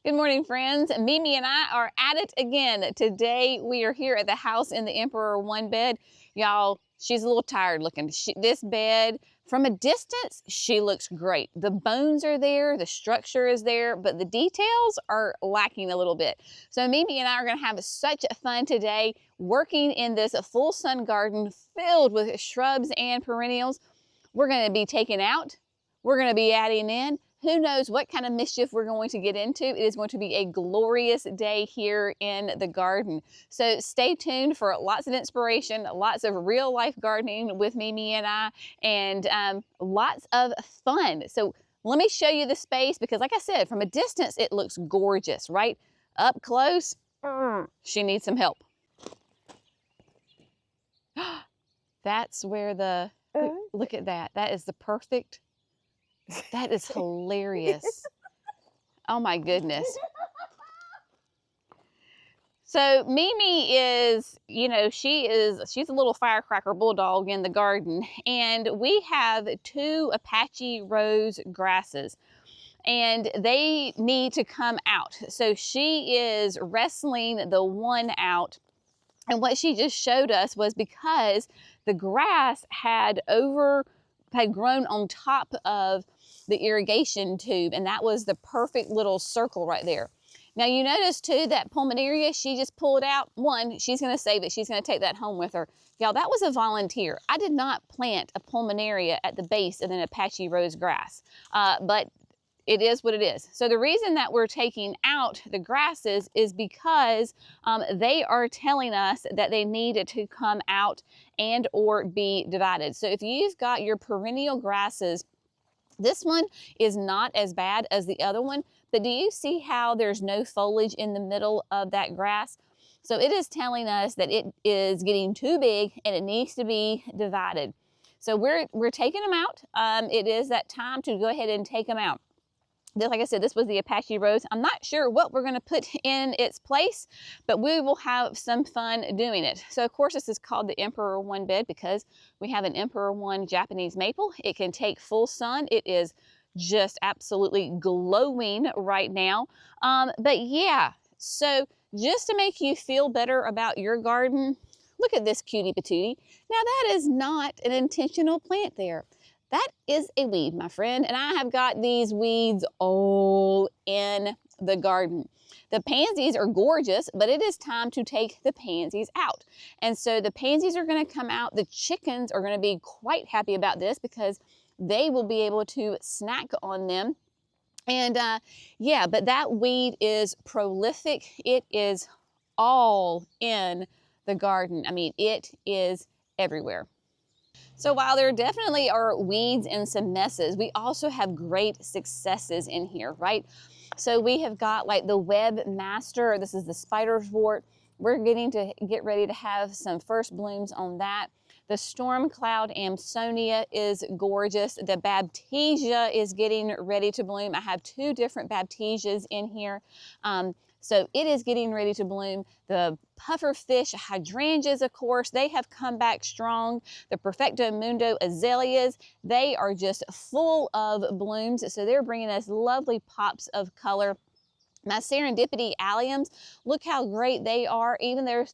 Good morning, friends. Mimi and I are at it again. Today we are here at the house in the Emperor One bed. Y'all, she's a little tired looking. This bed, from a distance, she looks great. The bones are there, the structure is there, but the details are lacking a little bit. So Mimi and I are going to have such fun today working in this full sun garden filled with shrubs and perennials. We're going to be taking out, we're going to be adding in. Who knows what kind of mischief we're going to get into. It is going to be a glorious day here in the garden. So stay tuned for lots of inspiration, lots of real life gardening with Mimi and I, and lots of fun. So let me show you the space because like I said, from a distance, it looks gorgeous, right? Up close, she needs some help. That's where the, look at that. That is the perfect. That is hilarious. Oh my goodness. So Mimi is, she's a little firecracker bulldog in the garden, and we have 2 Apache rose grasses and they need to come out. So she is wrestling the one out. And what she just showed us was because the grass had grown on top of the irrigation tube, and that was the perfect little circle right there. Now you notice too that Pulmonaria, she just pulled out one. She's going to save it. She's going to take that home with her. Y'all, that was a volunteer. I did not plant a Pulmonaria at the base of an Apache rose grass, but it is what it is. So the reason that we're taking out the grasses is because they are telling us that they need to come out and or be divided. So if you've got your perennial grasses, this one is not as bad as the other one, but do you see how there's no foliage in the middle of that grass? So it is telling us that it is getting too big and it needs to be divided. So we're taking them out. It is that time to go ahead and take them out. Like I said, this was the Apache rose. I'm not sure what we're going to put in its place, but we will have some fun doing it. So of course this is called the Emperor One bed because we have an Emperor One Japanese maple. It can take full sun. It is just absolutely glowing right now. But yeah, so just to make you feel better about your garden, look at this cutie patootie. Now that is not an intentional plant there. That is a weed, my friend, and I have got these weeds all in the garden. The pansies are gorgeous, but it is time to take the pansies out. And so the pansies are going to come out. The chickens are going to be quite happy about this because they will be able to snack on them. And yeah, but that weed is prolific. It is all in the garden. I mean, it is everywhere. So while there definitely are weeds and some messes, we also have great successes in here, right? So we have got like the webmaster, this is the spider's wort. We're getting to get ready to have some first blooms on that. The storm cloud Amsonia is gorgeous. The Baptisia is getting ready to bloom. I have 2 different Baptisias in here. So it is getting ready to bloom. The pufferfish hydrangeas, of course, they have come back strong. The Perfecto Mundo azaleas, they are just full of blooms. So they're bringing us lovely pops of color. My serendipity alliums, look how great they are. Even though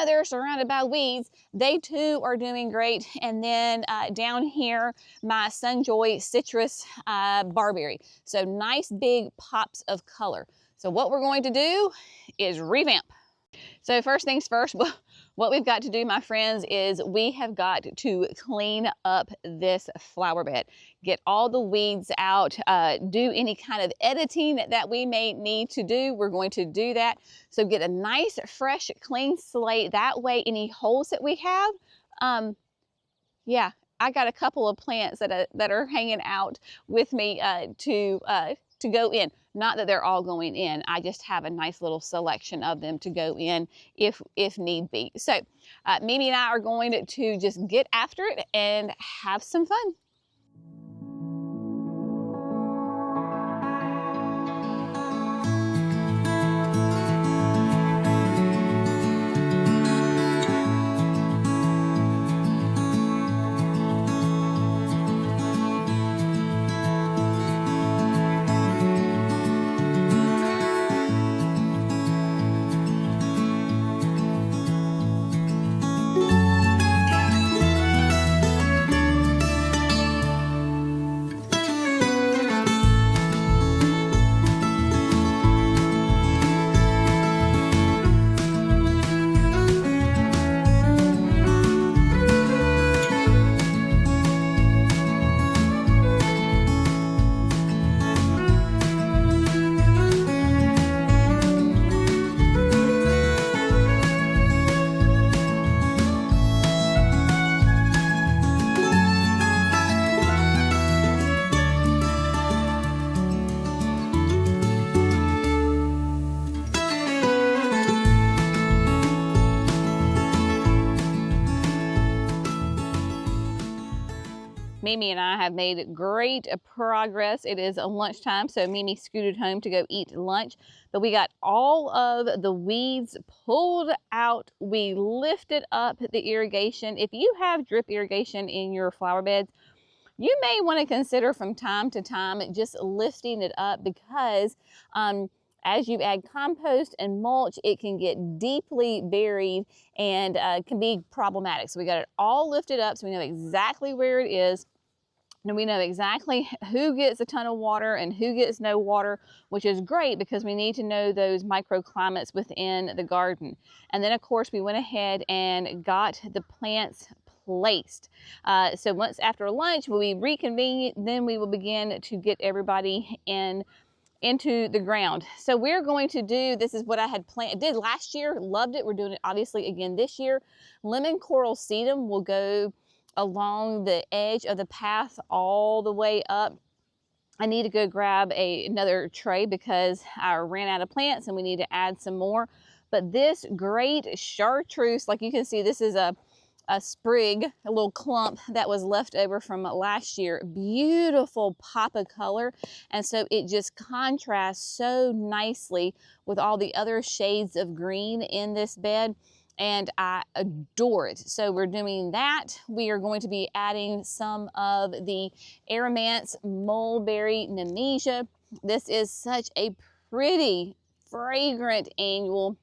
they're surrounded by weeds, they too are doing great. And then down here, my Sunjoy citrus barberry. So nice big pops of color. So what we're going to do is revamp. So first things first, what we've got to do, my friends, is we have got to clean up this flower bed. Get all the weeds out, do any kind of editing that we may need to do. We're going to do that. So get a nice, fresh, clean slate. That way, any holes that we have, yeah, I got a couple of plants that are hanging out with me to go in. Not that they're all going in. I just have a nice little selection of them to go in if need be. So Mimi and I are going to just get after it and have some fun. Mimi and I have made great progress. It is lunchtime, so Mimi scooted home to go eat lunch. But we got all of the weeds pulled out. We lifted up the irrigation. If you have drip irrigation in your flower beds, you may want to consider from time to time just lifting it up, because as you add compost and mulch, it can get deeply buried and can be problematic. So we got it all lifted up so we know exactly where it is. And we know exactly who gets a ton of water and who gets no water, which is great because we need to know those microclimates within the garden. And then of course we went ahead and got the plants placed. So once after lunch, when we reconvene, then we will begin to get everybody into the ground. So we're going to do, this is what I had did last year, loved it. We're doing it obviously again this year. Lemon coral sedum will go along the edge of the path all the way up. I need to go grab another tray because I ran out of plants and we need to add some more. But this great chartreuse, like you can see, this is a sprig, a little clump that was left over from last year. Beautiful pop of color. And so it just contrasts so nicely with all the other shades of green in this bed. And I adore it. So we're doing that. We are going to be adding some of the Aromanth mulberry nemesia. This is such a pretty, fragrant annual.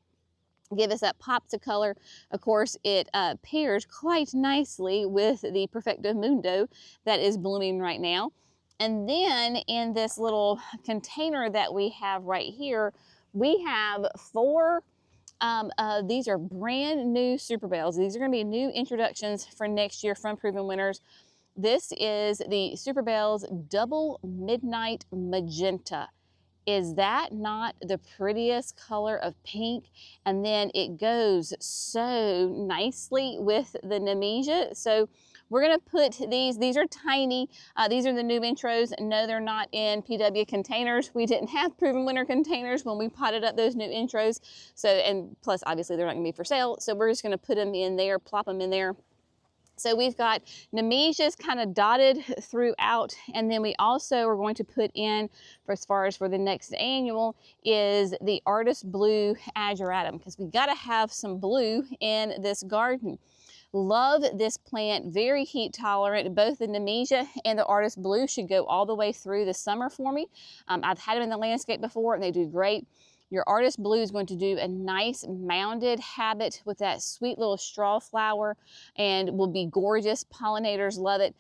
Give us that pop to color. Of course, it pairs quite nicely with the Perfecto Mundo that is blooming right now. And then in this little container that we have right here, we have 4 these are brand new super bells. These are going to be new introductions for next year from Proven Winners. This is the Super Bells Double Midnight Magenta. Is that not the prettiest color of pink? And then it goes so nicely with the nemesia. So we're going to put these are tiny. These are the new intros. No, they're not in PW containers. We didn't have Proven Winner containers when we potted up those new intros. So, and plus obviously they're not going to be for sale. So we're just going to put them in there, plop them in there. So we've got nemesias kind of dotted throughout, and then we also are going to put in, for as far as for the next annual, is the Artist Blue Ageratum, because we got to have some blue in this garden. Love this plant, very heat tolerant. Both the nemesia and the Artist Blue should go all the way through the summer for me. I've had them in the landscape before and they do great. Your Artist Blue is going to do a nice mounded habit with that sweet little straw flower and will be gorgeous. Pollinators love it.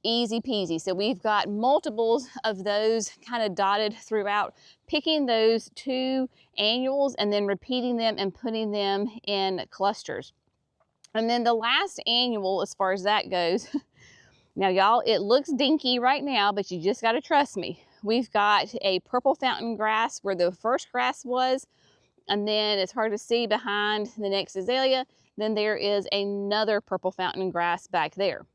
Easy peasy. So we've got multiples of those kind of dotted throughout, picking those 2 annuals and then repeating them and putting them in clusters. And then the last annual, as far as that goes, now y'all, it looks dinky right now, but you just got to trust me. We've got a purple fountain grass where the first grass was, and then it's hard to see behind the next azalea. Then there is another purple fountain grass back there.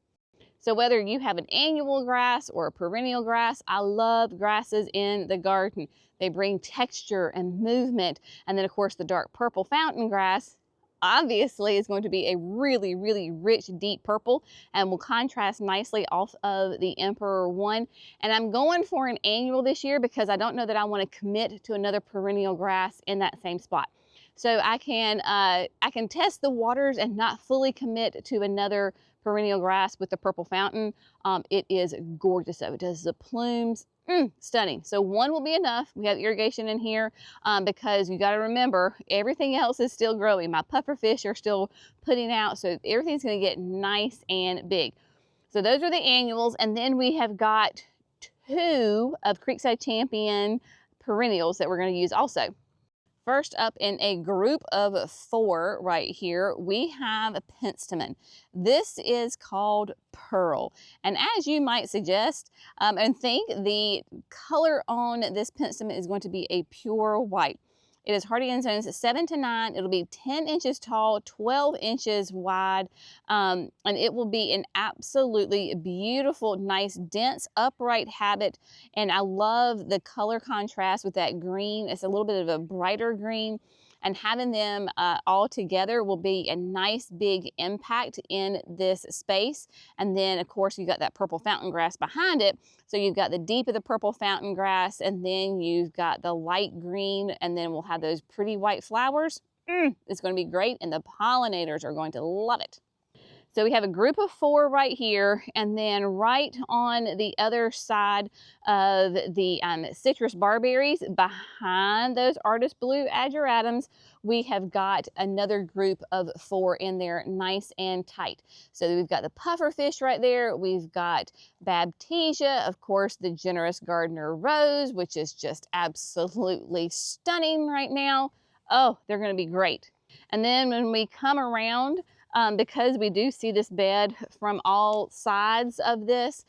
So whether you have an annual grass or a perennial grass, I love grasses in the garden. They bring texture and movement. And then of course the dark purple fountain grass obviously is going to be a really, really rich, deep purple and will contrast nicely off of the Emperor One. And I'm going for an annual this year because I don't know that I want to commit to another perennial grass in that same spot. So I can test the waters and not fully commit to another perennial grass with the purple fountain. It is gorgeous though. It does the plumes. Stunning. So one will be enough. We have irrigation in here because you got to remember everything else is still growing. My pufferfish are still putting out, so everything's going to get nice and big. So those are the annuals, and then we have got 2 of Creekside Champion perennials that we're going to use also. First up in a group of 4 right here, we have a penstemon. This is called Pearl. And as you might suggest and think, the color on this penstemon is going to be a pure white. It is hardy in zones 7 to 9. It'll be 10 inches tall, 12 inches wide, and it will be an absolutely beautiful, nice, dense, upright habit. And I love the color contrast with that green. It's a little bit of a brighter green. and having them all together will be a nice big impact in this space. And then of course you got that purple fountain grass behind it. So you've got the deep of the purple fountain grass, and then you've got the light green, and then we'll have those pretty white flowers. It's going to be great, and the pollinators are going to love it. So we have a group of 4 right here, and then right on the other side of the citrus barberries, behind those artist blue ageratums, we have got another group of 4 in there, nice and tight. So we've got the pufferfish right there, we've got Baptisia, of course the generous gardener rose, which is just absolutely stunning right now. Oh, they're going to be great. And then when we come around, because we do see this bed from all sides of this,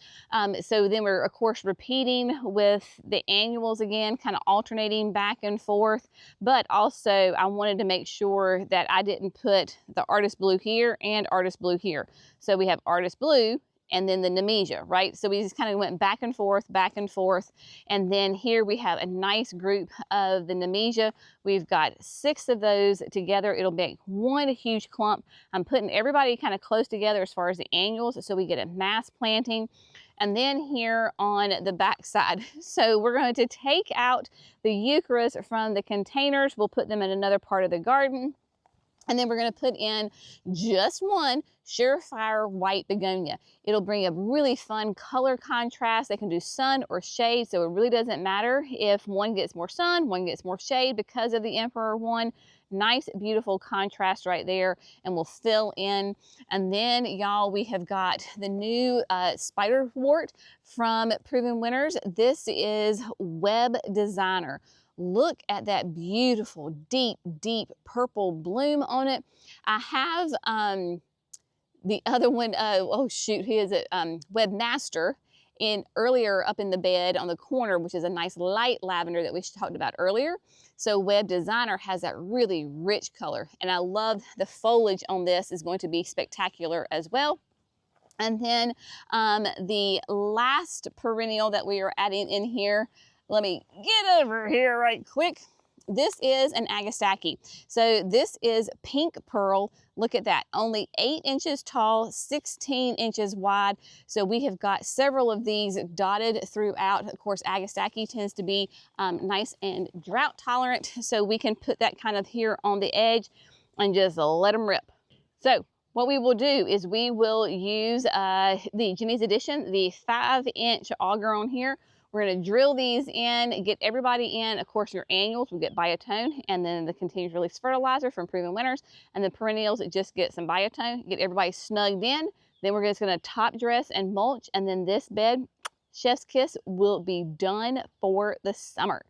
so then we're of course repeating with the annuals again, kind of alternating back and forth. But also I wanted to make sure that I didn't put the artist blue here and artist blue here. So we have artist blue and then the Nemesia, right? So we just kind of went back and forth, and then here we have a nice group of the Nemesia. We've got 6 of those together. It'll make one huge clump. I'm putting everybody kind of close together as far as the annuals, so we get a mass planting. And then here on the back side, so we're going to take out the eucharis from the containers. We'll put them in another part of the garden. And then we're going to put in just one surefire white begonia. It'll bring a really fun color contrast. They can do sun or shade, so it really doesn't matter if one gets more sun, one gets more shade because of the Emperor one. Nice, beautiful contrast right there, and we'll fill in. And then, y'all, we have got the new spiderwort from Proven Winners. This is Web Designer. Look at that beautiful, deep, deep purple bloom on it. I have the other one, oh shoot, who is it? Webmaster earlier up in the bed on the corner, which is a nice light lavender that we talked about earlier. So Web Designer has that really rich color, and I love the foliage on this is going to be spectacular as well. And then the last perennial that we are adding in here, let me get over here right quick. This is an Agastaki. So this is pink pearl. Look at that, only 8 inches tall, 16 inches wide. So we have got several of these dotted throughout. Of course, Agastaki tends to be nice and drought tolerant. So we can put that kind of here on the edge and just let them rip. So what we will do is we will use the Jenny's Edition, the 5-inch Overgrown here. We're going to drill these in, get everybody in. Of course, your annuals will get biotone, and then the continuous release fertilizer from Proven Winners, and the perennials just get some biotone, get everybody snugged in. Then we're just going to top dress and mulch, and then this bed, chef's kiss, will be done for the summer.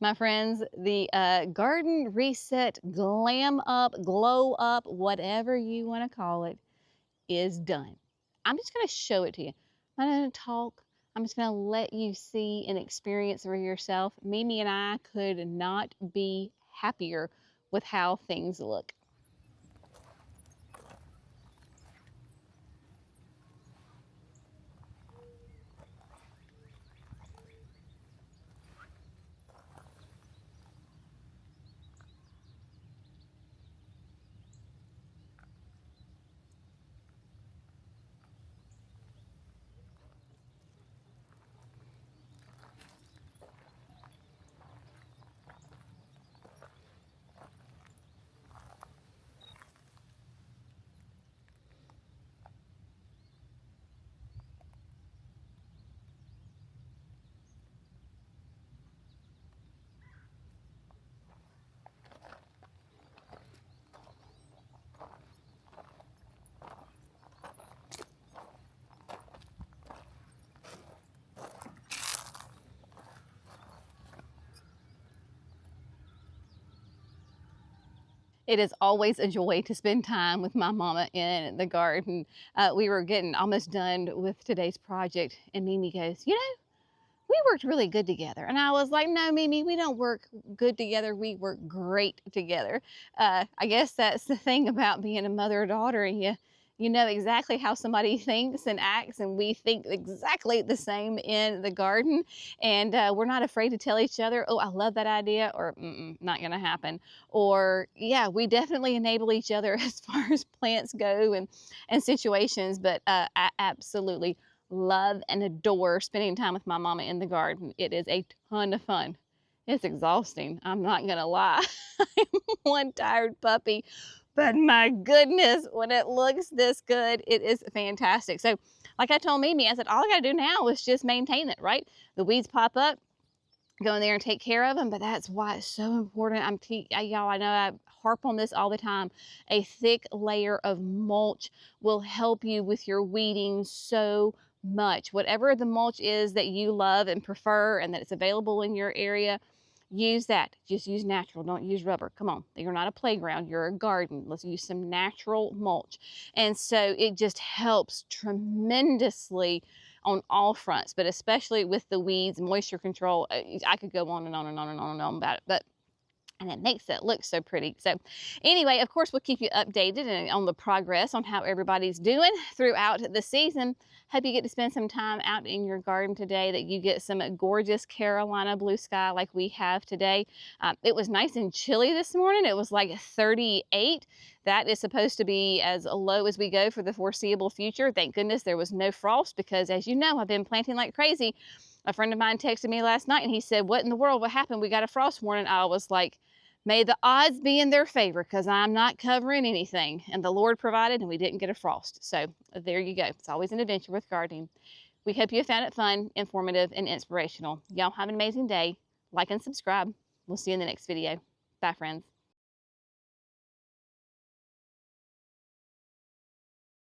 my friends, the garden reset, glam up, glow up, whatever you want to call it, is done. I'm just going to show it to you. I'm not going to talk. I'm just going to let you see and experience for yourself. Mimi and I could not be happier with how things look. It is always a joy to spend time with my mama in the garden. We were getting almost done with today's project, and Mimi goes, you know, we worked really good together. And I was like, no, Mimi, we don't work good together. We work great together. I guess that's the thing about being a mother-daughter. You know exactly how somebody thinks and acts, and we think exactly the same in the garden. And we're not afraid to tell each other, oh, I love that idea, or not gonna happen. Or yeah, we definitely enable each other as far as plants go and situations, but I absolutely love and adore spending time with my mama in the garden. It is a ton of fun. It's exhausting, I'm not gonna lie. I'm one tired puppy, but my goodness, when it looks this good, it is fantastic. So like I told Mimi, I said, all I gotta do now is just maintain it, right? The weeds pop up, go in there and take care of them, but that's why it's so important. Y'all, I know I harp on this all the time. A thick layer of mulch will help you with your weeding so much. Whatever the mulch is that you love and prefer and that it's available in your area, use that. Just use natural, don't use rubber. Come on, you're not a playground, you're a garden. Let's use some natural mulch. And so it just helps tremendously on all fronts, but especially with the weeds, moisture control. I could go on and on and on and on and on about it, and it makes it look so pretty. So anyway, of course, we'll keep you updated on the progress on how everybody's doing throughout the season. Hope you get to spend some time out in your garden today, that you get some gorgeous Carolina blue sky like we have today. It was nice and chilly this morning. It was like 38. That is supposed to be as low as we go for the foreseeable future. Thank goodness there was no frost, because as you know, I've been planting like crazy. A friend of mine texted me last night and he said, what in the world, what happened? We got a frost warning. I was like, may the odds be in their favor, because I'm not covering anything. And the Lord provided, and we didn't get a frost. So there you go. It's always an adventure with gardening. We hope you found it fun, informative, and inspirational. Y'all have an amazing day. Like and subscribe. We'll see you in the next video. Bye, friends.